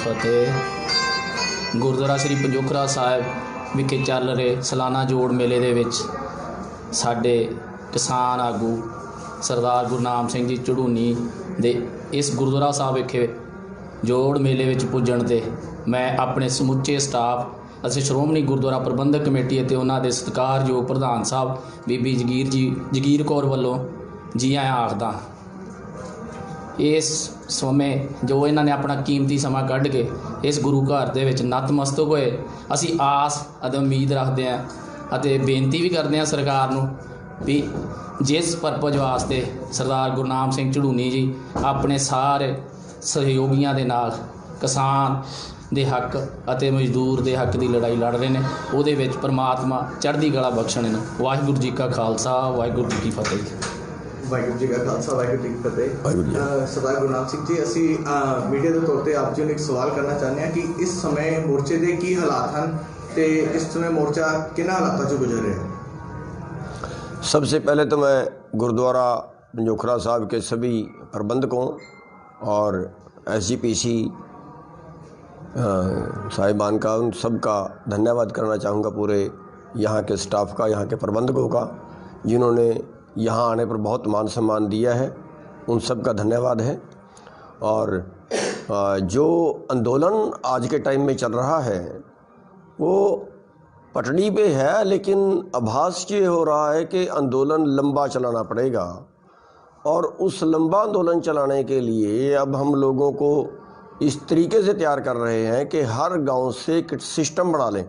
फतेह। गुरुद्वारा श्री पंजोखरा साहिब विखे चल रहे सालाना जोड़ मेले दे विच साडे किसान आगू सरदार गुरनाम सिंह जी झड़ूनी दे इस गुरुद्वारा साहिब विखे जोड़ मेले विच पुजण ते मैं अपने समुचे स्टाफ असीं श्रोमणी गुरुद्वारा प्रबंधक कमेटी ਅਤੇ ਉਹਨਾਂ ਦੇ ਸਤਿਕਾਰਯੋਗ ਪ੍ਰਧਾਨ ਸਾਹਿਬ ਬੀਬੀ ਜਗੀਰ ਕੌਰ ਵੱਲੋਂ ਜੀ ਆਇਆਂ ਆਖਦਾ। ਇਸ ਸਮੇਂ ਜੋ ਇਹਨਾਂ ਨੇ ਆਪਣਾ ਕੀਮਤੀ ਸਮਾਂ ਕੱਢ ਕੇ ਇਸ ਗੁਰੂ ਘਰ ਦੇ ਵਿੱਚ ਨਤਮਸਤਕ ਹੋਏ, ਅਸੀਂ ਆਸ ਅਤੇ ਉਮੀਦ ਰੱਖਦੇ ਹਾਂ ਅਤੇ ਬੇਨਤੀ ਵੀ ਕਰਦੇ ਹਾਂ ਸਰਕਾਰ ਨੂੰ ਵੀ ਜਿਸ ਪਰਪਸ ਵਾਸਤੇ ਸਰਦਾਰ ਗੁਰਨਾਮ ਸਿੰਘ ਝੜੂਨੀ ਜੀ ਆਪਣੇ ਸਾਰੇ ਸਹਿਯੋਗੀਆਂ ਦੇ ਨਾਲ ਕਿਸਾਨ ਦੇ ਹੱਕ ਅਤੇ ਮਜ਼ਦੂਰ ਦੇ ਹੱਕ ਦੀ ਲੜਾਈ ਲੜ ਰਹੇ ਨੇ, ਉਹਦੇ ਵਿੱਚ परमात्मा ਚੜ੍ਹਦੀ ਕਲਾ ਬਖਸ਼ਣ ਨੇ। ਵਾਹਿਗੁਰੂ ਜੀ ਕਾ ਖਾਲਸਾ, ਵਾਹਿਗੁਰੂ ਜੀ ਕੀ ਫਤਿਹ। ਵਾਹਿਗੁਰੂ ਜੀ ਕਾ ਖਾਲਸਾ, ਵਾਹਿਗੁਰੂ ਜੀ ਕੀ ਫਤਿਹ। ਸਰਦਾਰ ਗੁਰਨਾਮ ਸਿੰਘ ਜੀ, ਅਸੀਂ ਮੀਡੀਆ ਦੇ ਤੌਰ 'ਤੇ ਆਪ ਜੀ ਨੂੰ ਇੱਕ ਸਵਾਲ ਕਰਨਾ ਚਾਹੁੰਦੇ ਹਾਂ ਕਿ ਇਸ ਸਮੇਂ ਮੋਰਚੇ ਦੇ ਕੀ ਹਾਲਾਤ ਹਨ ਤੇ ਇਸ ਸਮੇਂ मोर्चा किन्ना हालातों से गुजर रहा है। सबसे पहले तो मैं गुरुद्वारा पंजोखरा साहिब के सभी प्रबंधकों और SGPC साहिबान का, उन सब का धन्यवाद करना चाहूँगा, पूरे यहाँ के स्टाफ का, यहाँ के प्रबंधकों का, जिन्होंने यहाँ आने पर बहुत मान सम्मान दिया है, उन सब का धन्यवाद है। और जो आंदोलन आज के टाइम में चल रहा है वो पटड़ी पे है, लेकिन आभास ये हो रहा है कि आंदोलन लंबा चलाना पड़ेगा और उस लंबा आंदोलन चलाने के लिए अब हम लोगों को इस तरीके से तैयार कर रहे हैं कि हर गांव से एक सिस्टम बना लें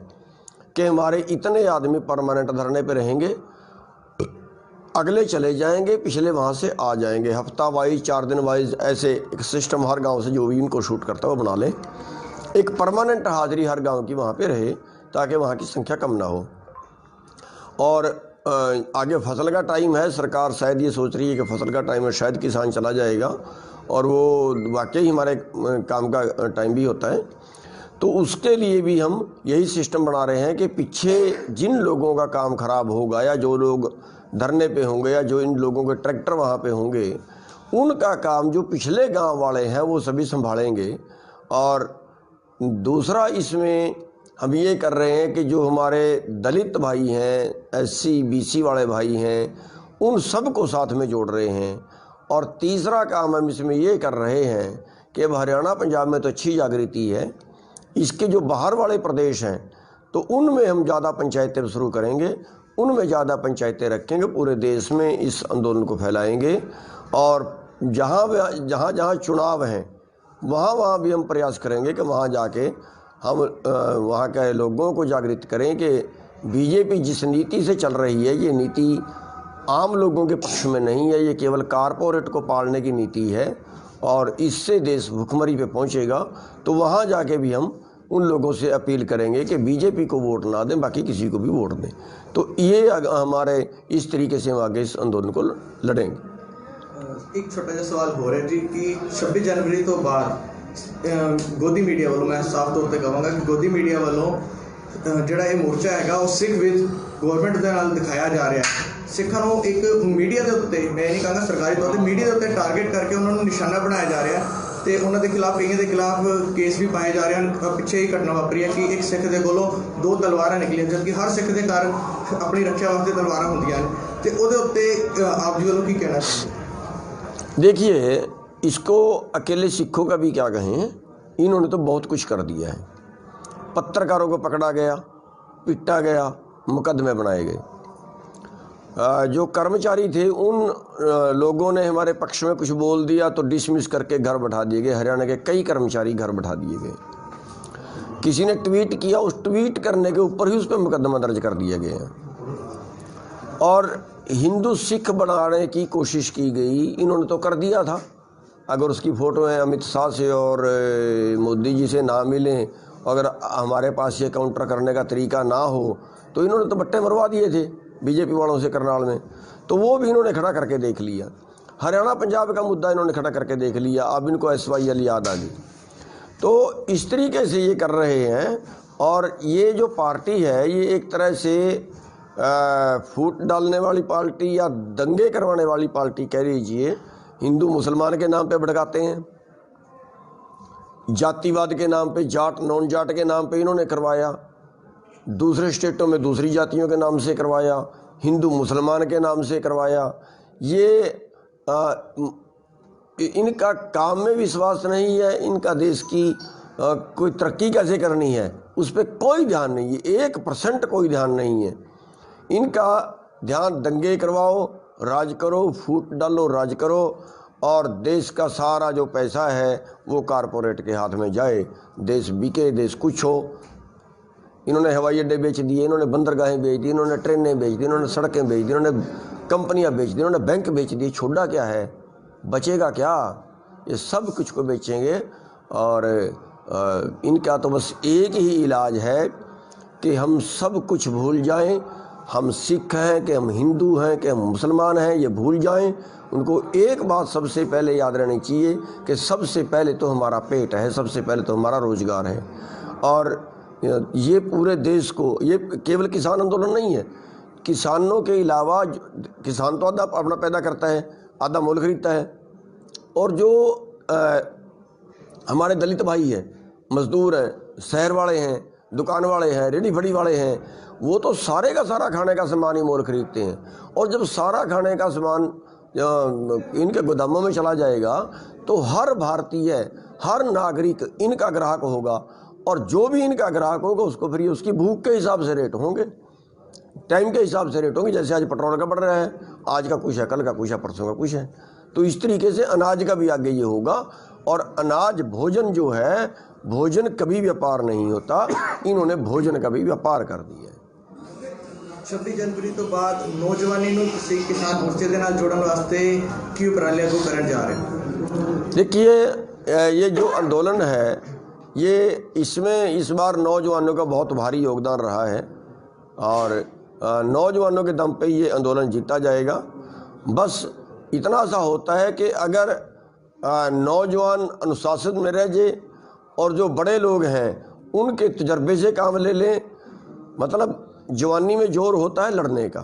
कि हमारे इतने आदमी परमानेंट धरने पे रहेंगे, अगले चले जाएंगे, पिछले वहाँ से आ जाएंगे, हफ्ता वाइज 4 दिन वाइज ऐसे एक सिस्टम हर गांव से जो भी इनको शूट करता है वो बना लें। एक परमानेंट हाज़िरी हर गांव की वहाँ पे रहे ताकि वहाँ की संख्या कम ना हो। और आगे फसल का टाइम है, सरकार शायद ये सोच रही है कि फसल का टाइम है, शायद किसान चला जाएगा और वो वाकई हमारे काम का टाइम भी होता है। तो उसके लिए भी हम यही सिस्टम बना रहे हैं कि पीछे जिन लोगों का काम ख़राब होगा या जो लोग धरने पे होंगे या जो इन लोगों के ट्रैक्टर वहाँ पे होंगे, उनका काम जो पिछले गांव वाले हैं वो सभी संभालेंगे। और दूसरा इसमें हम ये कर रहे हैं कि जो हमारे दलित भाई हैं, SC BC वाले भाई हैं, उन सब को साथ में जोड़ रहे हैं। और तीसरा काम हम इसमें ये कर रहे हैं कि अब हरियाणा पंजाब में तो अच्छी जागृति है, इसके जो बाहर वाले प्रदेश हैं तो उनमें हम ज़्यादा पंचायतें शुरू करेंगे, उनमें ज़्यादा पंचायतें रखेंगे, पूरे देश में इस आंदोलन को फैलाएंगे। और जहाँ चुनाव हैं वहाँ भी हम प्रयास करेंगे कि वहाँ जाके हम वहाँ के लोगों को जागृत करें कि बीजेपी जिस नीति से चल रही है ये नीति आम लोगों के पक्ष में नहीं है, ये केवल कारपोरेट को पालने की नीति है और इससे देश भुखमरी पे पहुंचेगा। तो वहाँ जाके भी हम उन लोगों से अपील करेंगे कि बीजेपी को वोट ना दें, बाकी किसी को भी वोट दें। तो ये हमारे इस तरीके से हम आगे इस आंदोलन को लड़ेंगे। एक छोटा सा सवाल हो रहा है जी कि 26 जनवरी तो बाद गोदी मीडिया वालों, मैं साफ तौर पर कहूँगा कि गोदी मीडिया वालों ਜਿਹੜਾ ਇਹ ਮੋਰਚਾ ਹੈਗਾ ਉਹ ਸਿੱਖ ਵਿਦ ਗਵਰਨਮੈਂਟ ਦੇ ਨਾਲ ਦਿਖਾਇਆ ਜਾ ਰਿਹਾ ਹੈ। ਸਿੱਖਾਂ ਨੂੰ ਇੱਕ ਮੀਡੀਆ ਦੇ ਉੱਤੇ, ਮੈਂ ਨਹੀਂ ਕਹਾਂਗਾ ਸਰਕਾਰੀ ਤੌਰ ਤੇ, ਮੀਡੀਆ ਦੇ ਉੱਤੇ ਟਾਰਗੇਟ ਕਰਕੇ ਉਹਨਾਂ ਨੂੰ ਨਿਸ਼ਾਨਾ ਬਣਾਇਆ ਜਾ ਰਿਹਾ ਤੇ ਉਹਨਾਂ ਦੇ ਖਿਲਾਫ, ਕਈਆਂ ਦੇ ਖਿਲਾਫ ਕੇਸ ਵੀ ਪਾਏ ਜਾ ਰਹੇ ਹਨ। ਪਿੱਛੇ ਹੀ ਘਟਨਾ ਵਾਪਰੀ ਹੈ ਕਿ ਇੱਕ ਸਿੱਖ ਦੇ ਕੋਲੋਂ 2 ਤਲਵਾਰਾਂ ਨਿਕਲੀਆਂ, ਜਦਕਿ ਹਰ ਸਿੱਖ ਦੇ ਘਰ ਆਪਣੀ ਰੱਖਿਆ ਵਾਸਤੇ ਤਲਵਾਰਾਂ ਹੁੰਦੀਆਂ ਹਨ। ਤੇ ਉਹਦੇ ਉੱਤੇ ਆਪ ਜੀ ਵੱਲੋਂ ਕੀ ਕਹਿਣਾ ਚਾਹੁੰਦੇ? देखिए, इसको अकेले सिखों का भी क्या कहें, इन्होंने तो बहुत कुछ कर दिया है। पत्रकारों को पकड़ा गया, पिटा गया, मुकदमे बनाए गए। जो कर्मचारी थे उन लोगों ने हमारे पक्ष में कुछ बोल दिया तो डिसमिस करके घर बैठा दिए गए। हरियाणा के कई कर्मचारी घर बैठा दिए गए। किसी ने ट्वीट किया, उस ट्वीट करने के ऊपर ही उस पर मुकदमा दर्ज कर दिए गए हैं। और हिंदू सिख बनाने की कोशिश की गई, इन्होंने तो कर दिया था। अगर उसकी फ़ोटो है अमित शाह से और मोदी जी से ना मिलें, अगर हमारे पास ये काउंटर करने का तरीका ना हो तो इन्होंने तो बट्टे मरवा दिए थे बीजेपी वालों से करनाल में, तो वो भी इन्होंने खड़ा करके देख लिया। हरियाणा पंजाब का मुद्दा इन्होंने खड़ा करके देख लिया, अब इनको SYL याद आ गई। तो इस तरीके से ये कर रहे हैं। और ये जो पार्टी है ये एक तरह से फूट डालने वाली पार्टी या दंगे करवाने वाली पार्टी कह लीजिए, हिंदू मुसलमान के नाम पे भड़काते हैं। जातिवाद के नाम पे, जाट नॉन जाट के नाम पे इन्होंने करवाया, दूसरे स्टेटों में दूसरी जातियों के नाम से करवाया, हिंदू मुसलमान के नाम से करवाया। ये इनका काम में विश्वास नहीं है, इनका देश की कोई तरक्की कैसे करनी है उस पर कोई ध्यान नहीं है, 1% कोई ध्यान नहीं है। इनका ध्यान दंगे करवाओ, राज करो, फूट डालो, राज करो, और देश का सारा जो पैसा है वो कारपोरेट के हाथ में जाए, देश बिके, देश कुछ हो। इन्होंने हवाई अड्डे बेच दिए, इन्होंने बंदरगाहें बेच दी, इन्होंने ट्रेनें बेच दी, इन्होंने सड़कें बेच दी, इन्होंने कंपनियां बेच दी, इन्होंने बैंक बेच दिए। छोड़ा क्या है, बचेगा क्या? ये सब कुछ को बेचेंगे। और इनका तो बस एक ही इलाज है कि हम सब कुछ भूल जाएं, हम सिख हैं कि हम हिंदू हैं कि हम मुसलमान हैं, ये भूल जाएं। उनको एक बात सबसे पहले याद रहनी चाहिए कि सबसे पहले तो हमारा पेट है, सबसे पहले तो हमारा रोज़गार है। और ये पूरे देश को, ये केवल किसान आंदोलन नहीं है, किसानों के अलावा किसान तो आधा अपना पैदा करता है, आधा मोल खरीदता है, और जो हमारे दलित भाई हैं, मजदूर हैं, शहर वाले हैं, दुकान वाले हैं, रेडी फड़ी वाले हैं, वो तो सारे का सारा खाने का सामान ही मोल खरीदते हैं। और जब सारा खाने का सामान इनके गोदामों में चला जाएगा तो हर भारतीय, हर नागरिक इनका ग्राहक होगा, और जो भी इनका ग्राहक होगा उसको फिर उसकी भूख के हिसाब से रेट होंगे, टाइम के हिसाब से रेट होंगे। जैसे आज पेट्रोल का बढ़ रहा है, आज का कुछ है, कल का कुछ है, परसों का कुछ है, तो इस तरीके से अनाज का भी आगे ये होगा। और अनाज, भोजन जो है, भोजन कभी व्यापार नहीं होता, इन्होंने भोजन का भी व्यापार कर दिया है। 26 जनवरी तो बाद नौजवानी ਨੂੰ ਤੁਸੀਂ किसान मोर्चे ਦੇ ਨਾਲ जोड़न वास्ते की उपराले को करन जा रहे हैं? देखिए, ये जो आंदोलन है, ये इसमें इस बार नौजवानों का बहुत भारी योगदान रहा है, और नौजवानों के दम पे ये आंदोलन जीता जाएगा। बस इतना सा होता है कि अगर नौजवान अनुशासन में रह जाए और जो बड़े लोग हैं उनके तजर्बे से काम ले लें। मतलब जवानी में जोर होता है लड़ने का,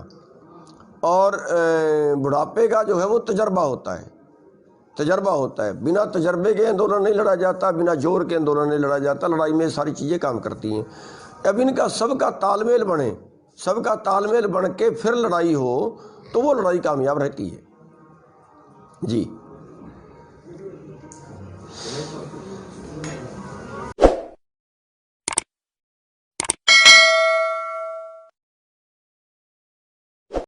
और बुढ़ापे का जो है वो तजर्बा होता है, तजर्बा होता है। बिना तजर्बे के आंदोलन नहीं लड़ा जाता, बिना जोर के आंदोलन नहीं लड़ा जाता। लड़ाई में सारी चीज़ें काम करती हैं। अब इनका सबका तालमेल बने, सबका तालमेल बन के फिर लड़ाई हो तो वो लड़ाई कामयाब रहती है। जी।